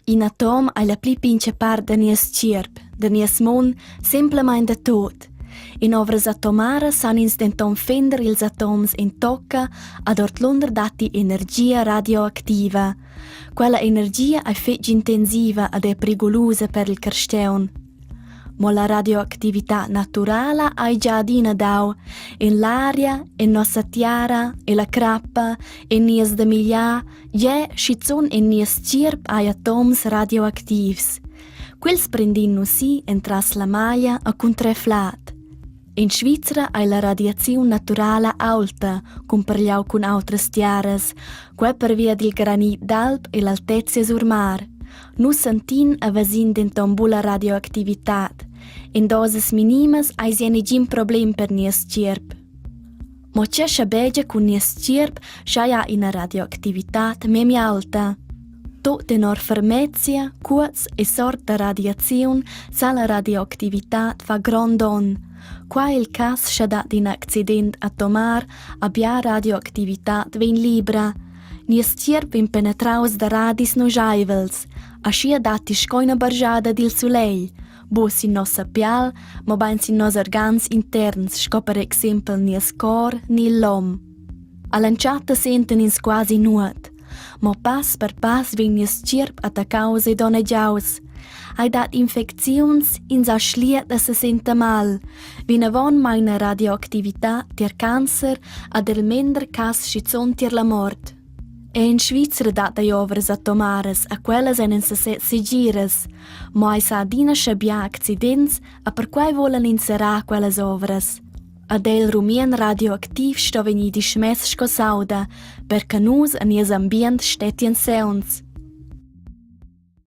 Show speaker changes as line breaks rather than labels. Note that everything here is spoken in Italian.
In atom è la pli pinche part de nies cirp, de nies mon, semplamente tot. In ovras atomare san ins denton fender ils atoms in tocca ad ort lunder dati energia radioactiva. Quella energia è fetg intensiva ed è pericolosa per il carsteun. Ma la radioattività naturale è già adina dau in l'aria, in nostra tiara, in la crappa, in nies de miglià, je schizun in nies cirp ai atoms radioactivs. Quels prendin si entras la maglia a contreflat. In Svizzera è la radiazione naturale alta, comparliau con altres tiaras, quei per via del granit d'Alp e l'altezia sur mar. Nus sentin a vasin denton bulla radioactivitat. In doses minimas eis ja negin problem per nies cirp. Mo c'è schabegia con nies cirp scha ina radioactivitat memi alta. Tot tenor fermezia, cuoz e sort de radiazione sa la radioactivitat fa grandon. Qua il cas scha dat in accident atomar abbia radioactivitat ven libra. Nies cirp vin penetraus da radis no jaivels, aschia dati scoina bargiada dil suleil, bus in nossa pial, ma bains in nos organs interns, sco per exempel nies cor ni l'om. All'anciata senten ins quasi nuot, ma pas per pas vin nies cirp attaccaus e donegiaus. Hai dat infecziuns ins a schliet da se senta mal, vin avon maina radioactività tier cancer ad el mender cas schizon tier la mort. E in Svizzera dat ai ovras atomares a quellas en se sigires, ma ai sa adina schabia accidents a per quai volan inserà quellas ovras. Ad el rumien radioactiv sto veni dismess sco sauda, perché nus a nies ambient stetien seuns.